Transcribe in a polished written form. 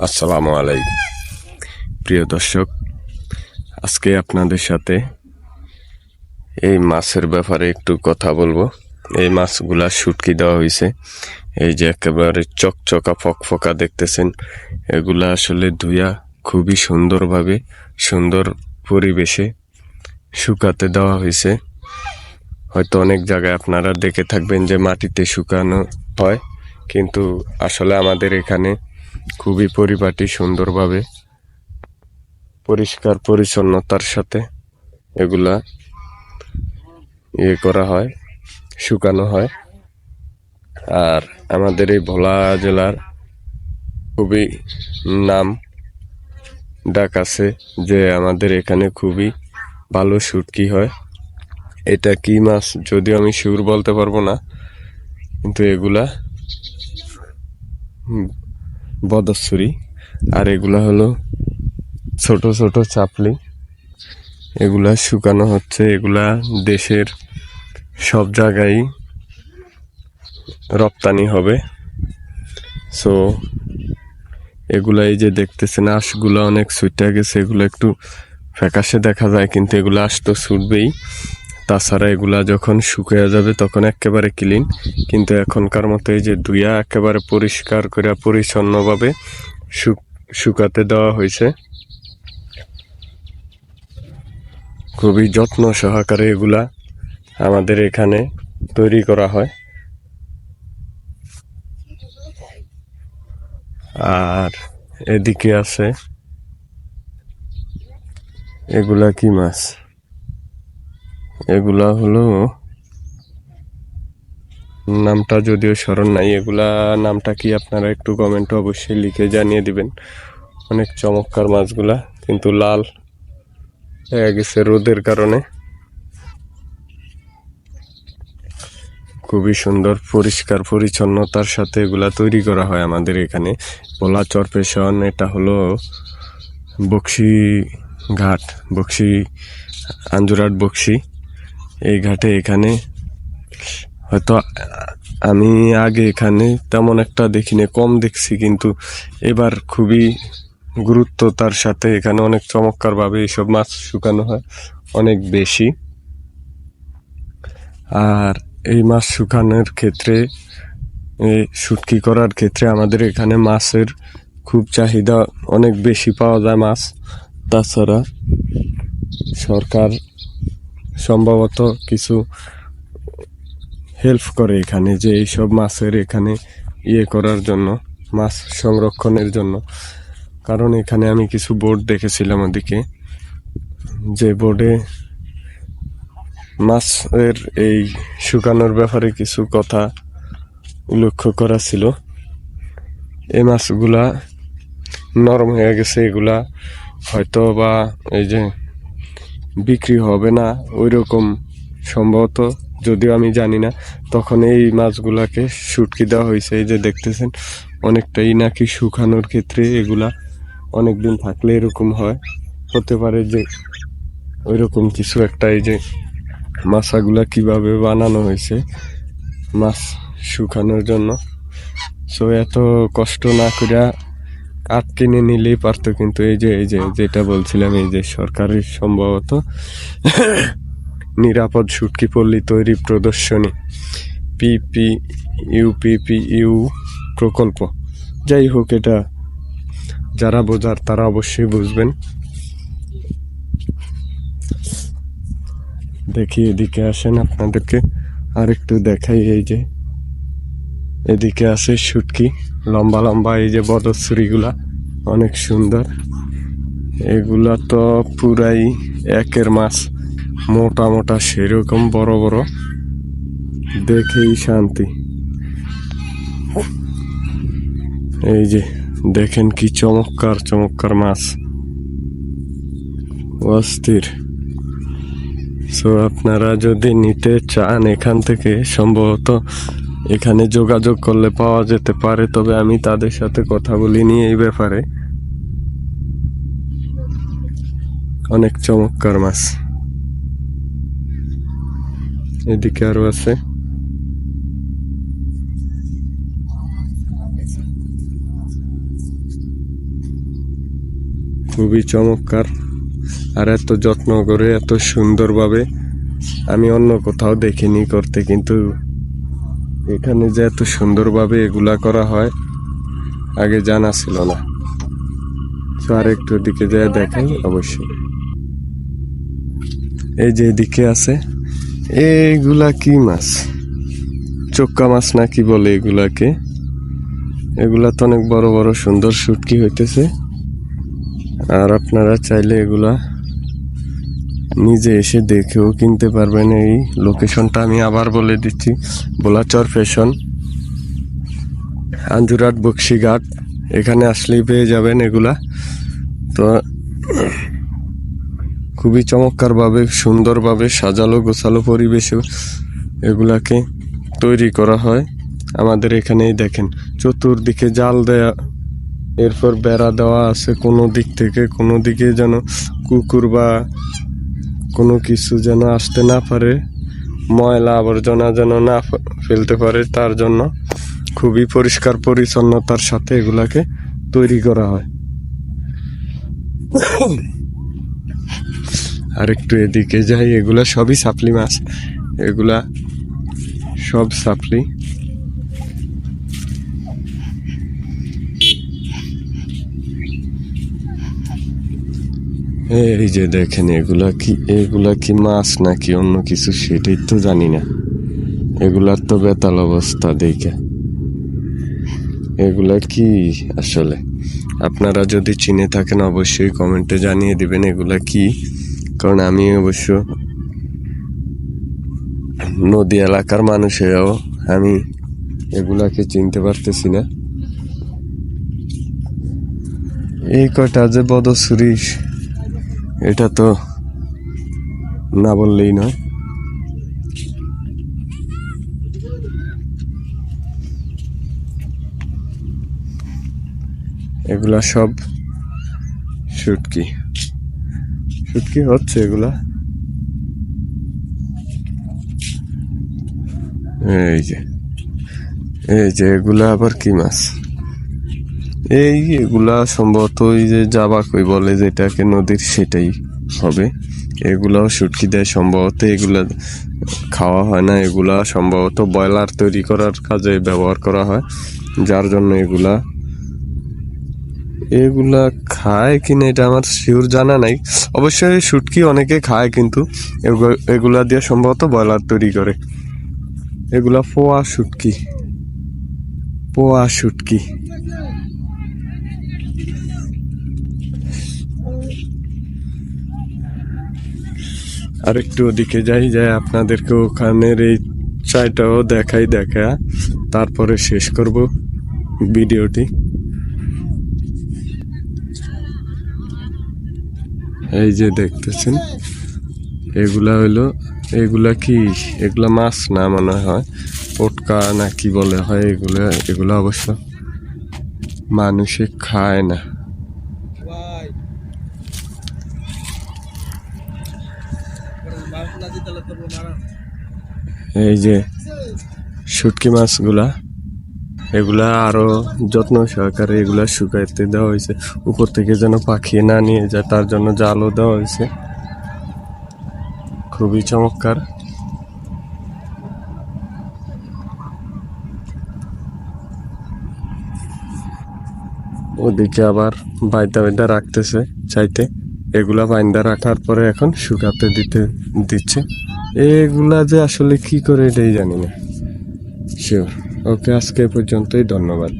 আসসালামু আলাইকুম প্রিয় দর্শক, আজকে আপনাদের সাথে এই মাছের ব্যাপারে একটু কথা বলবো। এই মাছগুলা শুটকি দেওয়া হয়েছে। এই যে একেবারে চকচকা ফকফকা দেখতেছেন, এগুলা আসলে ধুইয়া খুবই সুন্দরভাবে সুন্দর পরিবেশে শুকাতে দেওয়া হয়েছে। হয়তো অনেক জায়গায় আপনারা দেখে থাকবেন যে মাটিতে শুকানো হয়, কিন্তু আসলে আমাদের এখানে খুবই পরিপাটি সুন্দরভাবে পরিষ্কার পরিচ্ছন্নতার সাথে এগুলা করা হয়, শুকানো হয়। আর আমাদের এই ভোলা জেলার খুবই নাম ডাক আছে যে আমাদের এখানে খুবই ভালো শুটকি হয়। এটা কি মাছ যদিও আমি শিওর বলতে পারবো না, কিন্তু এগুলা বদস্সুরি। আর এগুলা হলো ছোট ছোট চাপলি। এগুলা শুকানো হচ্ছে, এগুলা দেশের সব জায়গায় রপ্তানি হবে। সো এগুলা এই যে দেখতেছেন, আঁশগুলো অনেক ছুটে গেছে, এগুলো একটু ফ্যাকাশে দেখা যায়, কিন্তু এগুলো আঁশ তো ছুটবেই। তাছাড়া এগুলা যখন শুকিয়ে যাবে তখন একেবারে ক্লিন। কিন্তু এখনকার মতো এই যে ধুইয়া একেবারে পরিষ্কার করে পরিচ্ছন্নভাবে শুকাতে দেওয়া হয়েছে। খুবই যত্ন সহকারে এগুলা আমাদের এখানে তৈরি করা হয়। আর এদিকে আছে এগুলা কি মাছ, এগুলা হলো নামটা যদিও স্মরণ নাই। এগুলা নামটা কি আপনারা একটু কমেন্টে অবশ্যই লিখে জানিয়ে দিবেন। অনেক চমৎকার মাছগুলা, কিন্তু লাল হয়ে গেছে রোদের কারণে। খুবই সুন্দর পরিষ্কার পরিচ্ছন্নতার সাথে এগুলা তৈরি করা হয় আমাদের এখানে ভোলা চরপেশন। এটা হলো বক্সি ঘাট, বক্সি আঞ্জুরাট বক্সি। এই ঘাটে এখানে হয়তো আমি আগে এখানে তেমন একটা দেখিনি, কম দেখছি, কিন্তু এবার খুবই গুরুত্বতার সাথে এখানে অনেক চমৎকারভাবে এইসব মাছ শুকানো হয়, অনেক বেশি। আর এই মাছ শুকানোর ক্ষেত্রে, শুটকি করার ক্ষেত্রে আমাদের এখানে মাছের খুব চাহিদা, অনেক বেশি পাওয়া যায় মাছ। তাছাড়া সরকার সম্ভবত কিছু হেল্প করে এখানে, যে এইসব মাছের এখানে করার জন্য, মাছ সংরক্ষণের জন্য। কারণ এখানে আমি কিছু বোর্ড দেখেছিলাম ওদিকে, যে বোর্ডে মাছের এই শুকানোর ব্যাপারে কিছু কথা উল্লেখ করা ছিল। এই মাছগুলা নরম হয়ে গেছে, এগুলা হয়তো বা এই যে বিক্রি হবে না ওই রকম সম্ভবত, যদিও আমি জানি না। তখন এই মাছগুলাকে শুটকি দেওয়া হয়েছে। এই যে দেখতেছেন, অনেকটাই নাকি শুকানোর ক্ষেত্রে এগুলা অনেক দিন থাকলে এরকম হয়, হতে পারে যে ওই রকম কিছু একটা। এই যে মাছাগুলা কিভাবে বানানো হয়েছে মাছ শুকানোর জন্য। সো এত কষ্ট না করিয়া কাঠ কিনে নিলেই পারতো, কিন্তু এই যে যেটা বলছিলাম, এই যে সরকারের সম্ভবত নিরাপদ শুটকি পল্লী তৈরি প্রদর্শনী পিপিইউ প্রকল্প, যাই হোক, এটা যারা বোঝার তারা অবশ্যই বুঝবেন। দেখি এদিকে আসেন, আপনাদেরকে আরেকটু দেখাই। এই যে এদিকে আছে শুটকি, লম্বা লম্বা, এই যে বদস্সুরিগুলা অনেক সুন্দর। এগুলা তো পুরাই একের মাছ, মোটা মোটা, সেরকম বড় বড়, দেখেই শান্তি। এই যে দেখেন কি চমৎকার চমৎকার মাছ, অস্থির। সো আপনারা যদি নিতে চান এখান থেকে, সম্ভবত এখানে যোগাযোগ করলে পাওয়া যেতে পারে, তবে আমি তাদের সাথে কথা বলিনি এই ব্যাপারে। অনেক চমৎকার মাছ। এদিকে আরো আছে। খুবই চমৎকার। আর এত যত্ন করে এত সুন্দরভাবে আমি অন্য কোথাও দেখিনি করতে, কিন্তু এখানে যে এত সুন্দরভাবে এগুলা করা হয় আগে জানা ছিল না। তো আর একটু দিকে যায় দেখাই অবশ্যই। এই যে এদিকে আছে, এইগুলা কি মাছ? চোক্কা মাছ না কি বলে এগুলাকে? এগুলা তো অনেক বড় বড় সুন্দর শুটকি হইতেছে। আর আপনারা চাইলে এগুলা নিজে এসে দেখেও কিনতে পারবেন। এই লোকেশনটা আমি আবার বলে দিচ্ছি, বোলাচর ফ্যাশন, আঞ্জুরাট বক্সিঘাট। এখানে আসলেই পেয়ে যাবেন এগুলা। তো খুবই চমৎকারভাবে সুন্দরভাবে সাজালো গোছালো পরিবেশে এগুলাকে তৈরি করা হয়। আমাদের এখানেই দেখেন চতুর্দিকে জাল দেয়া, এরপর বেড়া দেওয়া আছে। কোনো দিক থেকে কোনো দিকে যেন কুকুর বা কোনো কিছু যেন আসতে না পারে, ময়লা আবর্জনা যেন না ফেলতে পারে, তার জন্য খুবই পরিষ্কার পরিচ্ছন্নতার সাথে এগুলাকে তৈরি করা হয়। আর একটু এদিকে যাই, এগুলা সবই সাপলি মাছ, এগুলা সব সাপলি। এই যে দেখেন এগুলা কি মাছ নাকি অন্য কিছু সেটাই তো জানি না। এগুলার তো বেতাল অবস্থা দেখে। এগুলা কি আসলে? আপনারা যদি চিনে থাকেন অবশ্যই কমেন্টে জানিয়ে দিবেন এগুলা কি, কারণ আমি অবশ্য নদী এলাকার মানুষেরাও আমি এগুলাকে চিনতে পারতেছি না। এই কয়টা যে বদছুরি, এটা তো না বললেই নয়। এগুলা সব শুটকি হচ্ছে এগুলা। এই যে এগুলা আবার কি মাছ? এগুলা সম্ভবত ওই যে জাবা কই বলে যেটাকে নদীর, সেটাই হবে। এগুলাও শুটকি দেয় সম্ভবত। এগুলা খাওয়া হয় না, এগুলা সম্ভবত ব্রয়লার তৈরি করার কাজে ব্যবহার করা হয়, যার জন্য এগুলা খায় কিনা এটা আমার শিওর জানা নাই। অবশ্যই শুটকি অনেকে খায়, কিন্তু এগুলা দিয়ে সম্ভবত ব্রয়লার তৈরি করে। এগুলা পোয়া শুটকি। আর একটু ওদিকে যাই আপনাদেরকে ওখানের এই চাইটাও দেখা তারপরে শেষ করব ভিডিওটি। এই যে দেখতেছেন এগুলা কি? এগুলা মাছ না মনে হয়, পটকা না কি বলে হয় এগুলা অবশ্য মানুষে খায় না। এই যে শুটকি মাছগুলা, এগুলা আরো যত্ন সহকারে এগুলা শুকাইতে দেওয়া হয়েছে, উপর থেকে যেন পাখি না নিয়ে যায় তার জন্য জালও দেওয়া হয়েছে। খুবই চমৎকার। ওদিকে আবার বাইদা রাখতেছে চাইতে, এগুলা বাইন্দা রাখার পরে এখন শুকাতে দিচ্ছে। এগুলা যে আসলে কি করে এটাই জানি না শিওর। ওকে, আজকে পর্যন্তই, ধন্যবাদ।